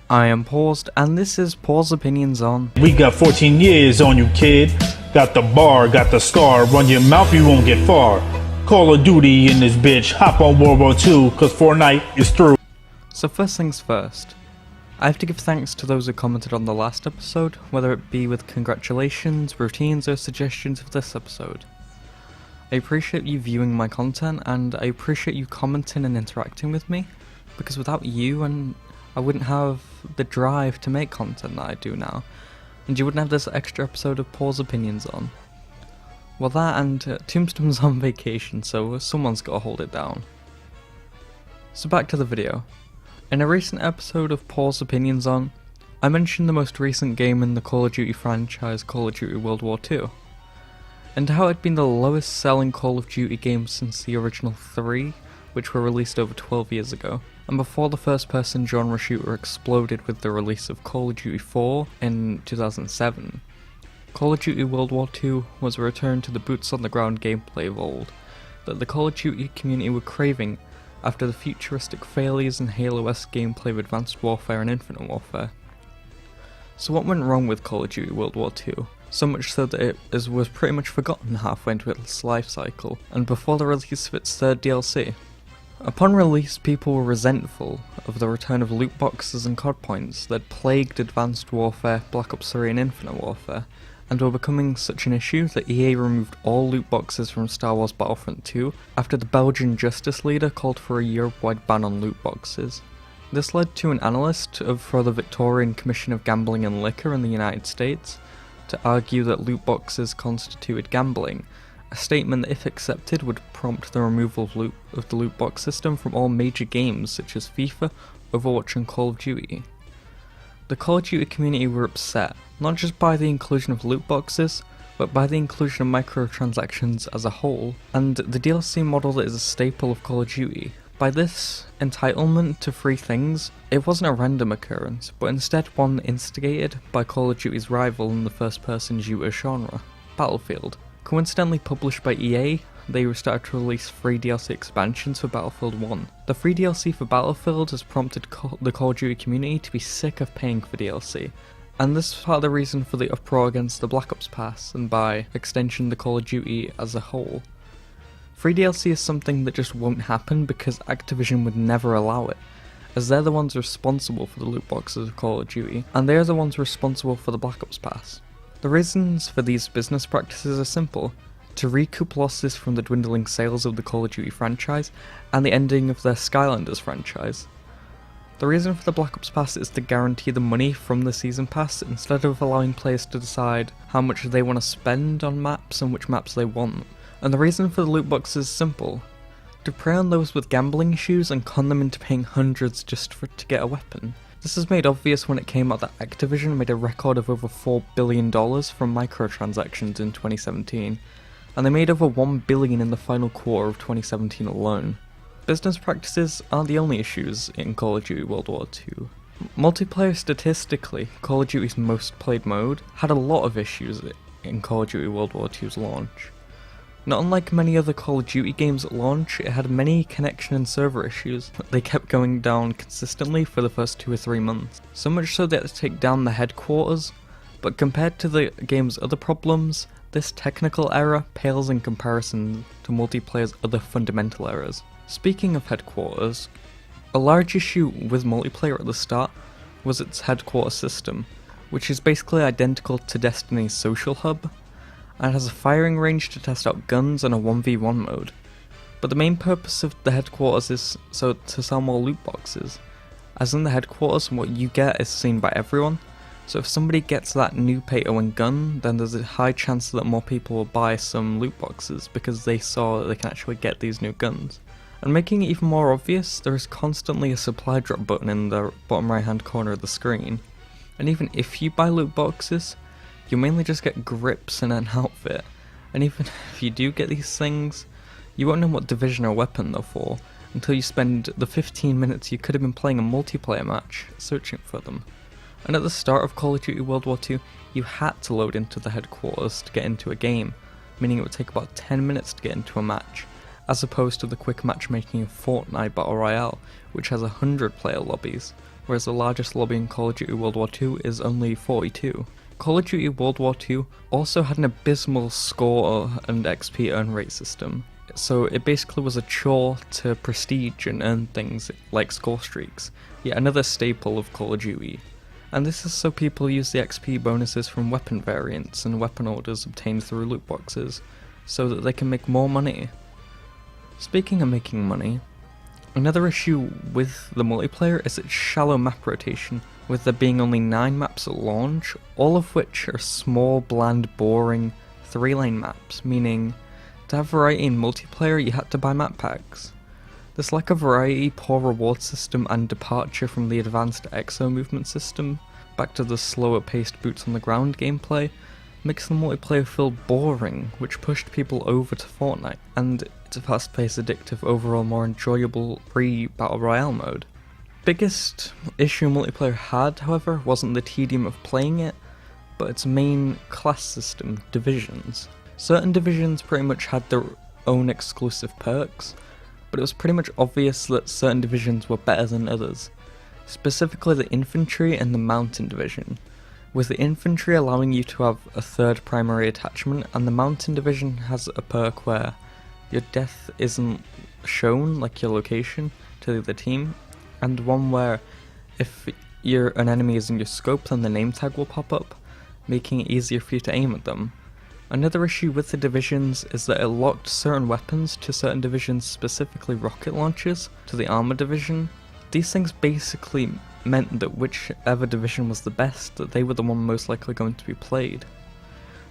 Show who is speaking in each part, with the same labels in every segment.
Speaker 1: I am paused, and this is Pause Opinions on.
Speaker 2: We got 14 years on you, kid. Got the bar, got the scar. Run your mouth, you won't get far. Call of Duty in this bitch. Hop on WW2, cause Fortnite is through.
Speaker 1: So first things first, I have to give thanks to those who commented on the last episode, whether it be with congratulations, routines, or suggestions for this episode. I appreciate you viewing my content, and I appreciate you commenting and interacting with me, because without you, I wouldn't have the drive to make content that I do now, and you wouldn't have this extra episode of Pause Opinions on. Well, that and Tombstone's on vacation, so someone's gotta hold it down. So back to the video. In a recent episode of Pause Opinions on, I mentioned the most recent game in the Call of Duty franchise, Call of Duty World War II, and how it had been the lowest selling Call of Duty game since the original 3, which were released over 12 years ago, and before the first person genre shooter exploded with the release of Call of Duty 4 in 2007. Call of Duty World War II was a return to the boots on the ground gameplay of old that the Call of Duty community were craving after the futuristic failures in Halo-esque gameplay of Advanced Warfare and Infinite Warfare. So what went wrong with Call of Duty World War II? So much so that it was pretty much forgotten halfway into its life cycle, and before the release of its third DLC. Upon release, people were resentful of the return of loot boxes and COD points that plagued Advanced Warfare, Black Ops 3 and Infinite Warfare, and were becoming such an issue that EA removed all loot boxes from Star Wars Battlefront 2 after the Belgian Justice Leader called for a Europe-wide ban on loot boxes. This led to an analyst for the Victorian Commission of Gambling and Liquor in the United States to argue that loot boxes constituted gambling, a statement that, if accepted, would prompt the removal of the loot box system from all major games such as FIFA, Overwatch and Call of Duty. The Call of Duty community were upset, not just by the inclusion of loot boxes, but by the inclusion of microtransactions as a whole, and the DLC model that is a staple of Call of Duty. By this entitlement to free things, it wasn't a random occurrence, but instead one instigated by Call of Duty's rival in the first-person shooter genre, Battlefield. Coincidentally published by EA, they started to release free DLC expansions for Battlefield 1. The free DLC for Battlefield has prompted the Call of Duty community to be sick of paying for DLC, and this is part of the reason for the uproar against the Black Ops Pass, and by extension the Call of Duty as a whole. Free DLC is something that just won't happen because Activision would never allow it, as they're the ones responsible for the loot boxes of Call of Duty, and they're the ones responsible for the Black Ops Pass. The reasons for these business practices are simple: to recoup losses from the dwindling sales of the Call of Duty franchise and the ending of their Skylanders franchise. The reason for the Black Ops Pass is to guarantee the money from the Season Pass instead of allowing players to decide how much they want to spend on maps and which maps they want. And the reason for the loot box is simple: to prey on those with gambling issues and con them into paying hundreds just to get a weapon. This is made obvious when it came out that Activision made a record of over $4 billion from microtransactions in 2017, and they made over $1 billion in the final quarter of 2017 alone. Business practices aren't the only issues in Call of Duty World War II. Multiplayer statistically, Call of Duty's most played mode, had a lot of issues in Call of Duty World War II's launch. Not unlike many other Call of Duty games at launch, it had many connection and server issues. They kept going down consistently for the first 2 or 3 months, so much so they had to take down the headquarters, but compared to the game's other problems, this technical error pales in comparison to multiplayer's other fundamental errors. Speaking of headquarters, a large issue with multiplayer at the start was its headquarters system, which is basically identical to Destiny's social hub, and has a firing range to test out guns and a 1v1 mode. But the main purpose of the headquarters is to sell more loot boxes, as in the headquarters what you get is seen by everyone, so if somebody gets that new P.O.O gun, then there's a high chance that more people will buy some loot boxes because they saw that they can actually get these new guns. And making it even more obvious, there is constantly a supply drop button in the bottom right hand corner of the screen, and even if you buy loot boxes, you mainly just get grips and an outfit, and even if you do get these things, you won't know what division or weapon they're for until you spend the 15 minutes you could have been playing a multiplayer match searching for them. And at the start of Call of Duty World War II, you had to load into the headquarters to get into a game, meaning it would take about 10 minutes to get into a match, as opposed to the quick matchmaking of Fortnite Battle Royale, which has 100 player lobbies, whereas the largest lobby in Call of Duty World War II is only 42. Call of Duty World War II also had an abysmal score and XP earn rate system, so it basically was a chore to prestige and earn things like score streaks, yet another staple of Call of Duty. And this is so people use the XP bonuses from weapon variants and weapon orders obtained through loot boxes, so that they can make more money. Speaking of making money, another issue with the multiplayer is its shallow map rotation, with there being only 9 maps at launch, all of which are small, bland, boring 3-lane maps, meaning to have variety in multiplayer you had to buy map packs. This lack of variety, poor reward system, and departure from the advanced EXO movement system back to the slower paced boots on the ground gameplay makes the multiplayer feel boring, which pushed people over to Fortnite, and it's a fast paced, addictive, overall more enjoyable pre-Battle Royale mode. Biggest issue multiplayer had, however, wasn't the tedium of playing it, but its main class system, divisions. Certain divisions pretty much had their own exclusive perks, but it was pretty much obvious that certain divisions were better than others, specifically the infantry and the mountain division, with the infantry allowing you to have a third primary attachment, and the mountain division has a perk where your death isn't shown, like your location, to the other team, and one where if an enemy is in your scope then the name tag will pop up, making it easier for you to aim at them. Another issue with the divisions is that it locked certain weapons to certain divisions, specifically rocket launchers, to the armor division. These things basically meant that whichever division was the best, that they were the one most likely going to be played.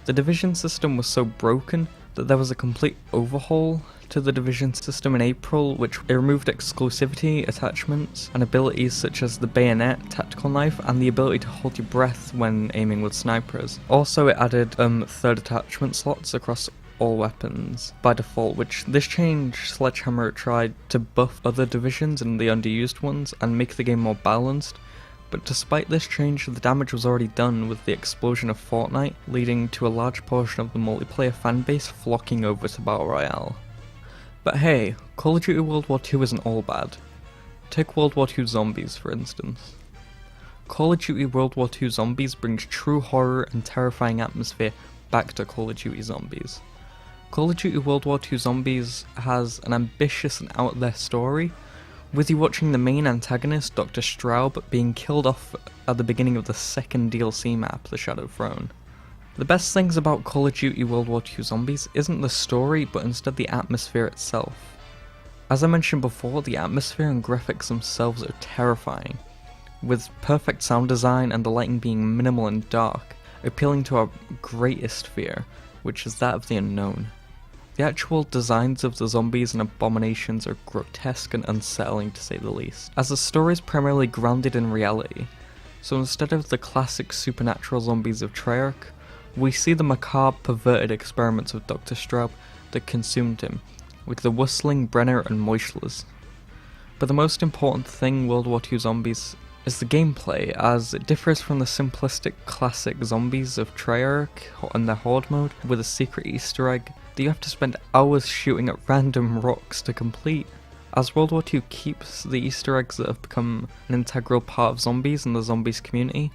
Speaker 1: The division system was so broken that there was a complete overhaul to the division system in April, which it removed exclusivity, attachments, and abilities such as the bayonet, tactical knife, and the ability to hold your breath when aiming with snipers. Also, it added third attachment slots across all weapons by default, which this change Sledgehammer tried to buff other divisions and the underused ones and make the game more balanced, but despite this change the damage was already done with the explosion of Fortnite, leading to a large portion of the multiplayer fanbase flocking over to Battle Royale. But hey, Call of Duty World War II isn't all bad. Take World War II Zombies for instance. Call of Duty World War II Zombies brings true horror and terrifying atmosphere back to Call of Duty Zombies. Call of Duty World War II Zombies has an ambitious and out there story, with you watching the main antagonist, Dr. Straub, being killed off at the beginning of the second DLC map, The Shadow Throne. The best things about Call of Duty World War II Zombies isn't the story, but instead the atmosphere itself. As I mentioned before, the atmosphere and graphics themselves are terrifying, with perfect sound design and the lighting being minimal and dark, appealing to our greatest fear, which is that of the unknown. The actual designs of the zombies and abominations are grotesque and unsettling to say the least, as the story is primarily grounded in reality, so instead of the classic supernatural zombies of Treyarch, we see the macabre, perverted experiments of Dr. Straub that consumed him, with the Whistling, Brenner and Moischlers. But the most important thing World War II Zombies is the gameplay, as it differs from the simplistic classic zombies of Treyarch and their Horde mode, with a secret Easter egg that you have to spend hours shooting at random rocks to complete. As World War II keeps the Easter eggs that have become an integral part of zombies and the zombies community,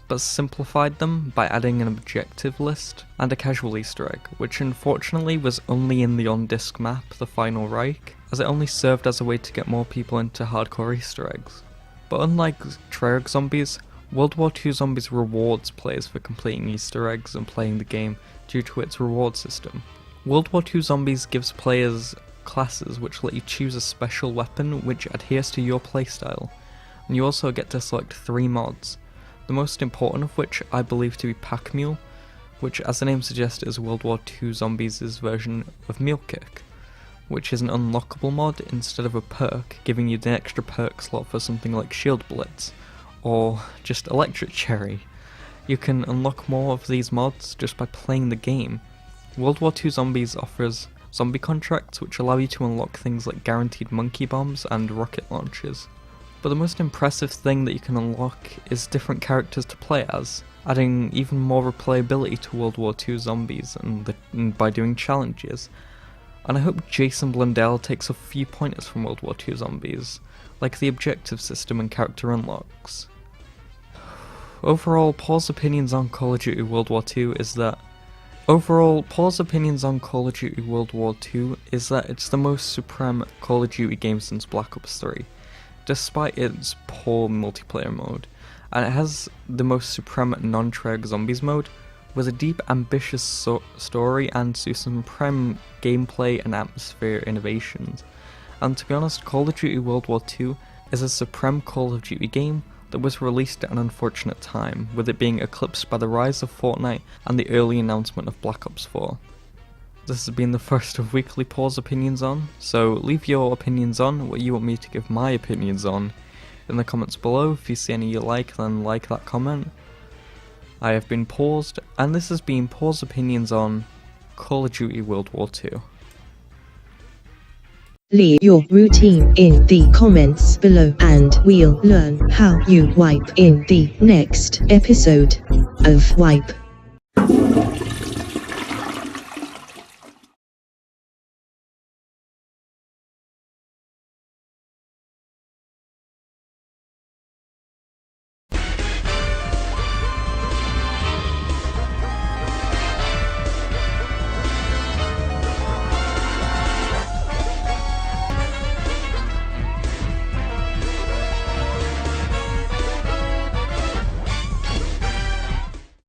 Speaker 1: but simplified them by adding an objective list and a casual Easter egg, which unfortunately was only in the on-disc map, The Final Reich, as it only served as a way to get more people into hardcore Easter eggs. But unlike Treyarch Zombies, World War II Zombies rewards players for completing Easter eggs and playing the game due to its reward system. World War II Zombies gives players classes which let you choose a special weapon which adheres to your playstyle, and you also get to select 3 mods, the most important of which I believe to be Pack Mule, which as the name suggests is World War II Zombies' version of Mule Kick, which is an unlockable mod instead of a perk, giving you the extra perk slot for something like Shield Blitz, or just Electric Cherry. You can unlock more of these mods just by playing the game. World War II Zombies offers zombie contracts which allow you to unlock things like guaranteed monkey bombs and rocket launches. But the most impressive thing that you can unlock is different characters to play as, adding even more replayability to World War II Zombies and by doing challenges. and I hope Jason Blundell takes a few pointers from World War II zombies, like the objective system and character unlocks. Overall, Paul's opinions on Call of Duty World War II is that it's the most supreme Call of Duty game since Black Ops 3, despite its poor multiplayer mode, and it has the most supreme non-treg zombies mode, with a deep, ambitious story and supreme gameplay and atmosphere innovations. And to be honest, Call of Duty World War II is a supreme Call of Duty game that was released at an unfortunate time, with it being eclipsed by the rise of Fortnite and the early announcement of Black Ops 4. This has been the first of weekly Pause opinions on, so leave your opinions on, what you want me to give my opinions on, in the comments below. If you see any you like, then like that comment. I have been paused, and this has been Pause opinions on Call of Duty World War II.
Speaker 3: Leave your routine in the comments below and we'll learn how you wipe in the next episode of Wipe.